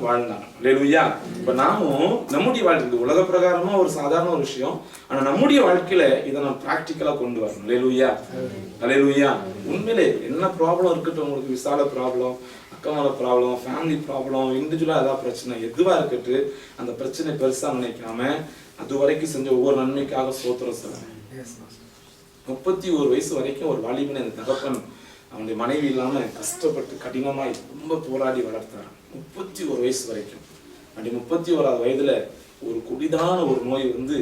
வாழ்ந்தாங்க. அல்லேலூயா. இப்ப நாமும் நம்முடைய வாழ்க்கை உலக பிரகாரமா ஒரு சாதாரண ஒரு விஷயம், ஆனா நம்முடைய வாழ்க்கையில இதை நம்ம பிராக்டிக்கலா கொண்டு வரணும். அல்லேலூயா. அல்லேலூயா. உண்மையிலே என்ன ப்ராப்ளம் இருக்கட்டும், உங்களுக்கு விசால ப்ராப்ளம், அக்கமல ப்ராப்ளம், ஃபேமிலி ப்ராப்ளம், இண்டிவிஜுவலா ஏதாவது பிரச்சனை எதுவா இருக்கட்டு, அந்த பிரச்சனை பெருசா நினைக்காம அது வரைக்கும் செஞ்ச ஒவ்வொரு நன்மைக்காக ஸ்தோத்திரம் சொல்லுங்க. 31 வயசு வரைக்கும் ஒரு வாலிபன் அந்த தகப்பன் அவனுடைய மனைவி இல்லாம கஷ்டப்பட்டு கடினமாய் ரொம்ப போராடி வளர்த்தார். 31 வயசு வரைக்கும். அப்படி 31வது வயதுல ஒரு கொடிதான ஒரு நோய் வந்து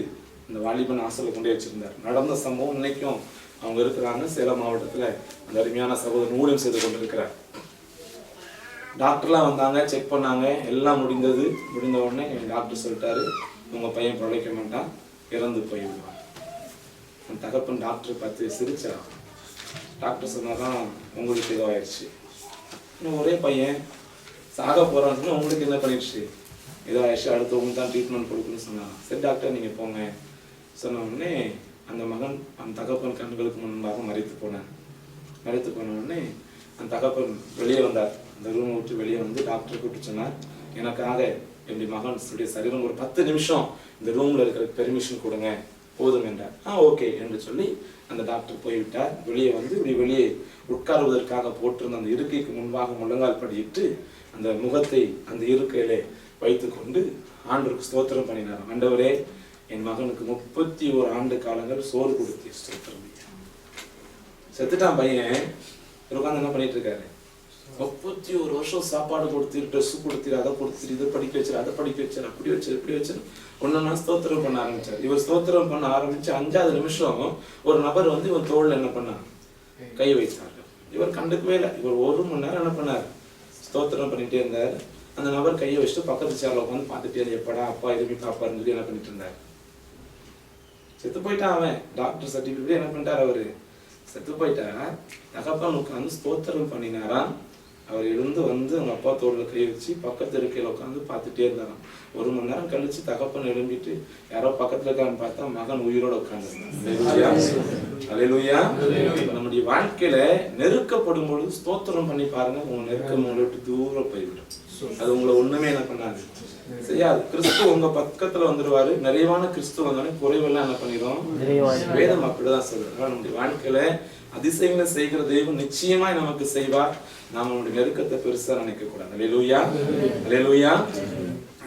இந்த வாலிபன் ஆசையில கொண்டே வச்சிருந்தார். நடந்த சம்பவம் இன்னைக்கும் அவங்க இருக்கிறாங்க சேலம் மாவட்டத்துல. அந்த அருமையான சகோதரன் ஊழியம் செய்து கொண்டிருக்கிறார். டாக்டர்லாம் வந்தாங்க, செக் பண்ணாங்க, எல்லாம் முடிந்தது. முடிந்த உடனே டாக்டர் சொல்லிட்டாரு, உங்க பையன் பிழைக்க மாட்டான், இறந்து போயிடுவான். அந்த தகப்பன் டாக்டர் பார்த்து சிரிச்சா. டாக்டர் சொன்னாதான் உங்களுக்கு ஏதோ ஆயிடுச்சு, இன்னும் ஒரே பையன் சாக போறான்னு சொன்னா உங்களுக்கு என்ன பண்ணிடுச்சு, ஏதோ ஆயிடுச்சு, அடுத்தவங்க தான் ட்ரீட்மெண்ட் கொடுக்கணும்னு சொன்னாங்க. சரி டாக்டர் நீங்க போங்க சொன்ன உடனே அந்த மகன் அந்த தகப்பன் கண்களுக்கு முன்பாக மறைத்து போனான். மறைத்து போன உடனே அந்த தகப்பன் வெளியே வந்தார். அந்த ரூமை விட்டு வெளியே வந்து டாக்டர் கூப்பிட்டு சொன்னார், எனக்காக என்னுடைய மகனுடைய சரீரம் ஒரு 10 நிமிஷம் இந்த ரூம்ல இருக்கிற பெர்மிஷன் கொடுங்க போதும் என்றார். ஓகே என்று சொல்லி அந்த டாக்டர் போய்விட்டார். வெளியே வந்து இப்படி வெளியே உட்காருவதற்காக போட்டிருந்த அந்த இருக்கைக்கு முன்பாக முழங்கால் படியிட்டு அந்த முகத்தை அந்த இருக்கையிலே வைத்துக்கொண்டு ஆண்டவருக்கு ஸ்தோத்திரம் பண்ணினார். ஆண்டவரே, என் மகனுக்கு 31 ஆண்டு காலங்கள் சோறு கொடுத்து ஸ்தோத்திரம். செத்துட்டான் பையன், உட்காந்து என்ன பண்ணிட்டு இருக்காரு, 31 வருஷம் சாப்பாடு கொடுத்து, ட்ரெஸ் கொடுத்து, அதை கொடுத்து, இதை படிக்க வச்சாரு, அதை படிக்க வச்சாரு, அப்படி வச்சாரு, இப்படி வச்சாரு, ஒன்னா ஸ்தோத்திரம் பண்ண ஆரம்பிச்சார். இவர் ஸ்தோத்திரம் பண்ண ஆரம்பிச்சு 5வது நிமிஷம் ஒரு நபர் வந்து இவர் தோல்ல என்ன பண்ணார், கை வைத்தார்கள். இவர் கண்டுக்கவே இல்லை. இவர் 1 மணி நேரம் என்ன பண்ணார், ஸ்தோத்திரம் பண்ணிட்டே இருந்தார். அந்த நபர் கையை வச்சுட்டு பக்கத்து சேர்ல உட்காந்து பார்த்துட்டே எப்படா அப்பா எதுவுமே காப்பாருன்னு சொல்லி என்ன பண்ணிட்டு இருந்தார். செத்து போயிட்டான் அவன். டாக்டர் சர்டிபிகேட் என்ன பண்ணிட்டார், அவரு செத்து போயிட்டார். தகப்பன் உட்காந்து ஸ்தோத்திரம் பண்ணினாராம். அவர் எழுந்து வந்து அவங்க அப்பா தோல்ல கை வச்சு பக்கத்து இருக்கையில உட்காந்து பார்த்துட்டே இருந்தாராம். 1 மணி நேரம் கழிச்சு தகப்பன் எழும்பிட்டு யாரோ பக்கத்துல இருக்கான்னு பார்த்தா மகன் உயிரோட உட்கார்ந்து. அல்லேலூயா. நம்முடைய வாழ்க்கையில நெருக்கப்படும் பொழுது ஸ்தோத்திரம் பண்ணி பாருங்க, உங்க நெருக்கம் உங்களை விட்டு தூரம் போய்விடும். அது உங்களை ஒண்ணுமே என்ன பண்ணாது, செய்யாது. கிறிஸ்து உங்க பக்கத்துல வந்துடுவாரு. நிறைவான கிறிஸ்து வந்தாலும் குறைவெல்லாம் என்ன பண்ணிடும், வேதம் அப்படிதான் சொல்லுது. நம்முடைய வாழ்க்கையில அதிசயங்களை செய்கிற தெய்வம் நிச்சயமாய் நமக்கு செய்வார். நாம நம்முடைய நெருக்கத்தை பெருசா நினைக்க கூடாது. அல்லேலூயா. அல்லேலூயா.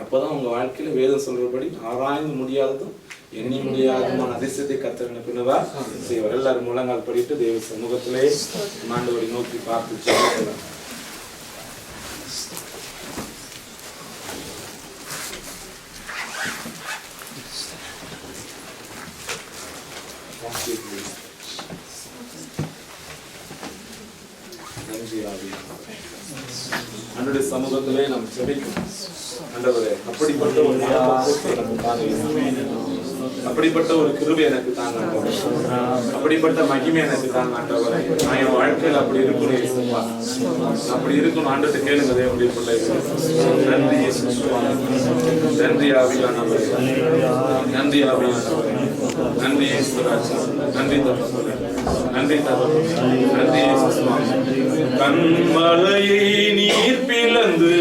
அப்பதான் உங்க வாழ்க்கையில வேதம் சொல்றபடி ஆராய்ந்து முடியாததும் எண்ணி முடியாததுமான அதிசயத்தை கர்த்தர் என்ன பண்ணுவார், செய்வார். எல்லாரும் முழங்கால் படிட்டு தேவ சமூகத்திலே ஆண்டவரை நோக்கி பார்த்து ஜெபிக்கலாம். ஆண்டவருடைய சமூகத்திலே நாம் ஜெபிக்கிறோம். ஆண்டவரே, அப்படிப்பட்ட ஒரு அப்படிப்பட்ட ஒரு கிருபை எனக்கு தாங்க ஆண்டவரே, அப்படிப்பட்ட மகிமை எனக்கு தாங்க ஆண்டவரே. நான் என் வாழ்க்கையில் அப்படி இருக்கணும், அப்படி இருக்கணும். ஆண்டவரை கேளுங்க தேவனுடைய பிள்ளைகள். நன்றி நன்றி ஆவியானவரே, நன்றி ஆவியானவரே, நன்றி இயேசுராஜா, நன்றி தகப்பனே, நன்றி தகப்பனே, நன்றி இயேசுவே. கண்மலையை நீர் பிளந்து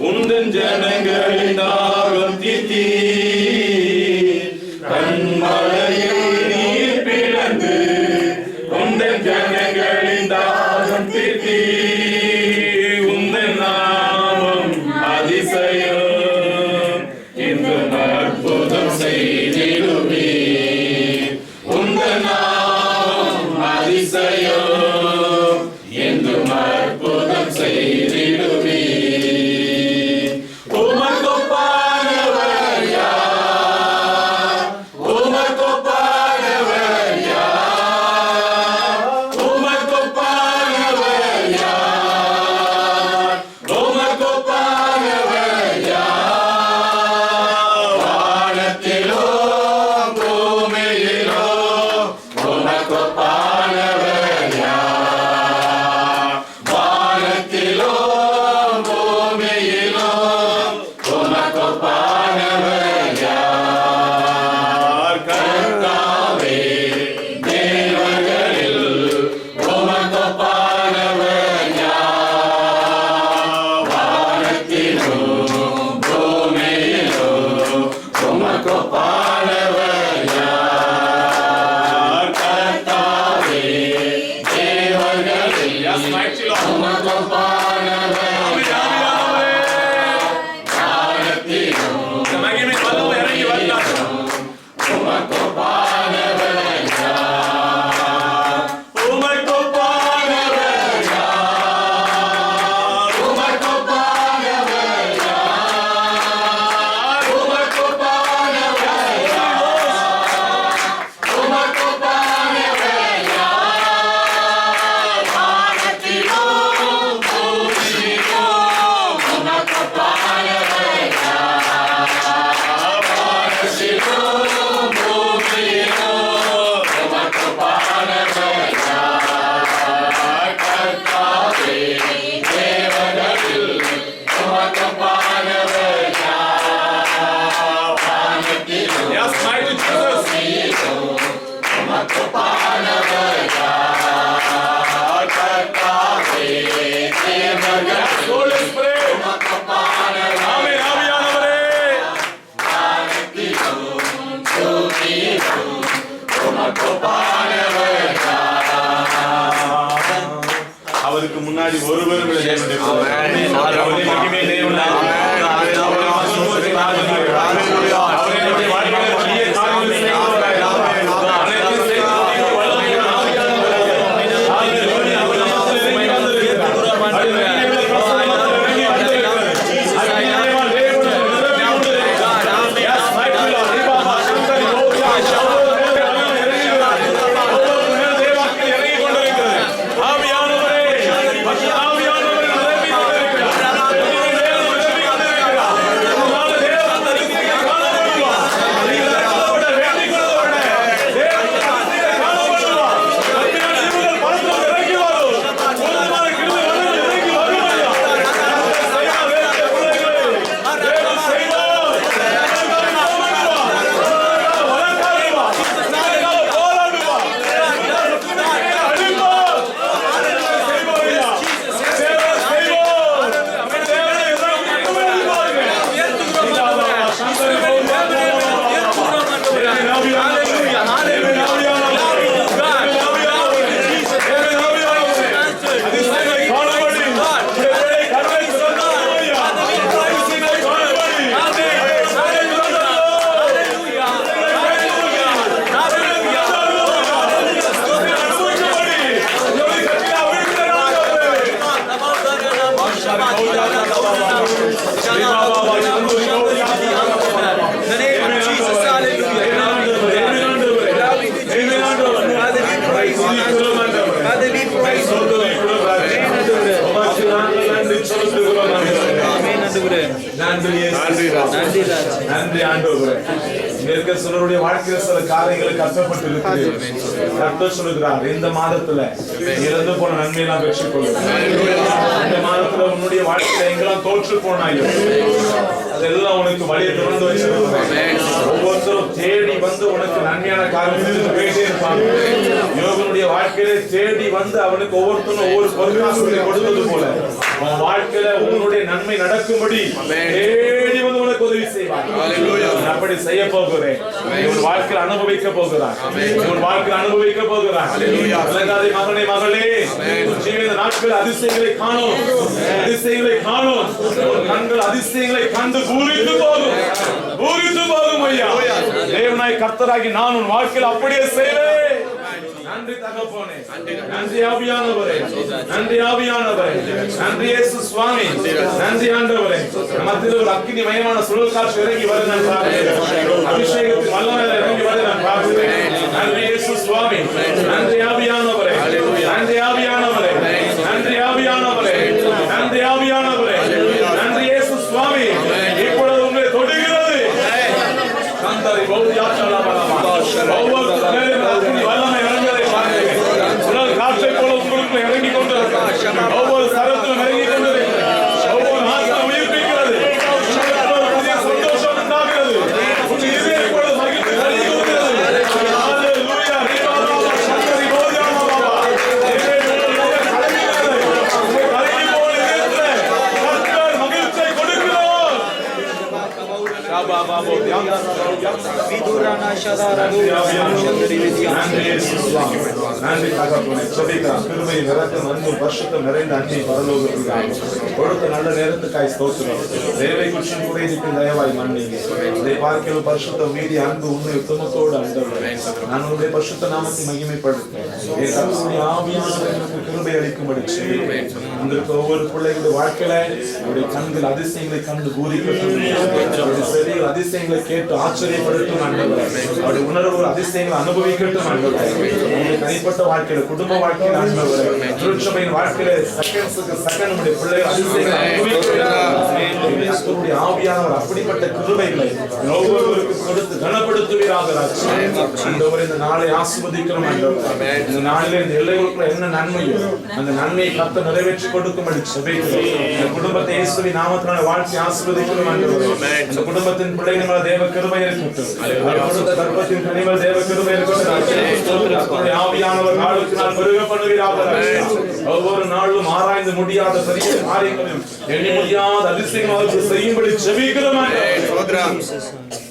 உந்தன் ஜனங்களின் தாகம் தீர்த்தீர். கண்மலையை நீர் பிளந்து உந்தன் ஜனங்களின் தாகம் தீர்த்தீர். உந்தன் நாமம் அதிசயம், இந்த அற்புதம் செய்திடுவீர். உந்தன் நாமம் அதிசயம், என்றும் அற்புதம் செய்திடுவீர். உமக்கு ஒப்பானவர் யார்? அவருக்கு முன்னாடி ஒருவரும் நன்றி ஆண்டவரே. சிலருடைய வாழ்க்கையில சில காரியங்கள் கஷ்டப்பட்டு இருக்குது. கர்த்தர் சொல்லுகிறார், இந்த மாதத்துல இறந்து போன நன்மையெல்லாம் பெற்றுக்கொள்ளும். இந்த மாதத்துல உன்னுடைய வாழ்க்கையில எங்கெல்லாம் தோற்று போனாயோ அதெல்லாம் உனக்கு வழியை திறந்து வச்சிருக்கிறேன். ஒவ்வொருத்தரும் தேடி வந்து உனக்கு நன்மையான காரியங்கள் பேசிட்டே இருப்பாங்க. யோகனுடைய வாழ்க்கையில தேடி வந்து அவனுக்கு ஒவ்வொருத்தரும் ஒவ்வொரு பொருளாதாரத்தை கொடுத்தது போல உன் வாழ்க்கையில உன்னுடைய நன்மை நடக்கும்படி தேடி வந்து உனக்கு உதவி செய்வார். அப்படி செய்ய போகிறேன். உன் வாழ்க்கையில் அனுபவிக்க போகிறார். உன் வாழ்க்கையில் அனுபவிக்க போகிறார். மகனே மகளே, ஜீவித நாட்கள் அதிசயங்களை காணும். அதிசயங்களை காணும். கண்கள் அதிசயங்களை கண்டு பூரித்து போகும். பூரித்து போகும் ஐயா. தேவனாய் கர்த்தராகி நான் உன் வாழ்க்கையில் அப்படியே செய்வேன். நன்றி தகப்பனே, நன்றி ஆவியானவரே, நன்றி ஆவியானவரே, நன்றி இயேசு சுவாமி, நன்றி ஆண்டவரே. மத்தியில் ஒரு அக்கினிமயமான சுழல் காற்று இறங்கி வர நான் பார்க்கிறேன். அபிஷேகத்தின் வல்லமை இறங்கி வர நான் பார்க்கிறேன். நன்றி இயேசு சுவாமி, நன்றி ஆவியானவரே, நன்றி ஆவியானவரே, நன்றி ஆவியானவரே, நன்றி ஆவியானவரே, நன்றி இயேசு சுவாமி. இப்பொழுது உங்களை தொடுகிறது. கந்தரை பௌதியாச்சலா பலமா ஒவ்வொரு வல்லமை காற்றை போல உங்களுக்கு இறங்கி கொண்டு ஒவ்வொரு சரத்திலும் இறங்கி கொண்டு ஒவ்வொரு ஆத்மா உயிர்ப்பிக்கிறது. புதிய சந்தோஷம் உண்டாகிறது. மகிழ்ச்சி கொடுத்த நல்ல நேரத்துக்காய் ஸ்தோத்திரம். தேவை குற்றம் கூட இதுக்கு தயவாய் மன்னிங்க. இதை பார்க்கிற பரிசுத்த மீதி அன்பு உண்மை உத்தமத்தோடு அண்டவரே, நான் உங்களுடைய பரிசுத்த நாமத்தை மகிமைப்படுத்தேன். ஆவியானவருக்கு கிருபை அளிக்கும்படி செய்வேன். உங்களுக்கு ஒவ்வொரு பிள்ளைகளுடைய வாழ்க்கையில அவருடைய கண்கள் அதிசயங்களை கண்டு பூரிக்கட்டும். செவிகள் அதிசயங்களை கேட்டு ஆச்சரியப்படுத்தும் ஆண்டவரே. அவருடைய உணர்வுகள் அதிசயங்களை அனுபவிக்கட்டும் ஆண்டவரே. தனிப்பட்ட தனிப்பட்ட வாழ்க்கையில, குடும்ப வாழ்க்கையில ஆண்டவரே, திருச்சபையின் வாழ்க்கையில செகண்ட்ஸ்க்கு செகண்ட் நம்முடைய பிள்ளைகள் அதிசயங்களை அனுபவிக்கிறார்கள். ஆவியானவர் அப்படிப்பட்ட கிருபைகளை ஒவ்வொருவருக்கும் கொடுத்து கனப்படுத்துவீராக. ஆண்டவரே, இந்த நாளை ஆசீர்வதிக்கிறோம் ஆண்டவரே. இந்த நாளிலே இந்த எல்லைகளுக்குள்ள என்ன நன்மையோ அந்த நன்மையை கர்த்தர் நிறைவேற்றி கொடுக்கும்படி ஜெபிக்கிறோம். இந்த குடும்பத்தை இயேசுவின் நாமத்தினால வாழ்த்தி ஆசீர்வதிக்கிறோம் ஆண்டவரே. இந்த குடும்பத்தின் பிள்ளைகள் மேல தேவ கிருபை இருக்கட்டும். கொடுத்த கர்ப்பத்தின் கனிமேல் தேவ கிருபை இருக்கட்டும். ஆவியானவர் நாளுக்கு நாள் பெருக பண்ணுவீராக. ஒவ்வொரு நாளும் ஆராய்ந்து முடியாத பெரிய காரியங்களையும் எண்ணி முடியாத அதிசயமாக செய்யும்படி ஜெபிக்கிறோம் ஆண்டவரே.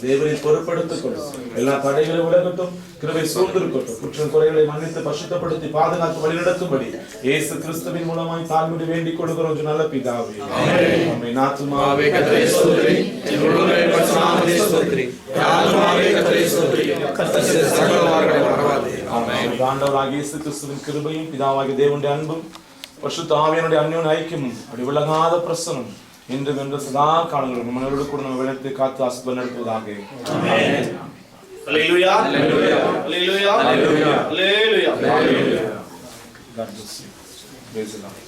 தேவனை பொறுப்படுத்திக் கொள்ளும். எல்லா தடைகளும் விலகட்டும். கிருபை சூழ்ந்திருக்கட்டும். குற்றம் குறைகளை மன்னித்து பரிசுத்தப்படுத்தி பாதுகாத்து வழிநடத்தும்படி இயேசு கிறிஸ்துவின் மூலமாய் தாழ்மையோடு வேண்டிக் கொள்கிறோம் நல்ல பிதாவே. ஆமென். ஆத்துமாவே கர்த்தரை ஸ்தோத்திரி, என் உள்ளமே பரிசுத்த நாமத்தை ஸ்தோத்திரி. ஆத்துமாவே கர்த்தரை ஸ்தோத்திரி, கர்த்தர் செய்த சகல உபகாரங்களை மறவாதே. ஆமென். ஆண்டவராகிய இயேசு கிறிஸ்துவின் கிருபையும் பிதாவாகிய தேவனுடைய அன்பும் பரிசுத்த ஆவியானுடைய அந்யோன்ய ஐக்கியமும் அப்படி விலகாத பிரசன்னம் இன்று வென்று சதா காலங்களில் மனோடு கூட நம்ம விளத்து காத்து ஆசீர்வாதம் நடத்துவதாக. ஆமென். Hallelujah. Hallelujah. Hallelujah. Hallelujah. Hallelujah. God bless you. Praise the Lord.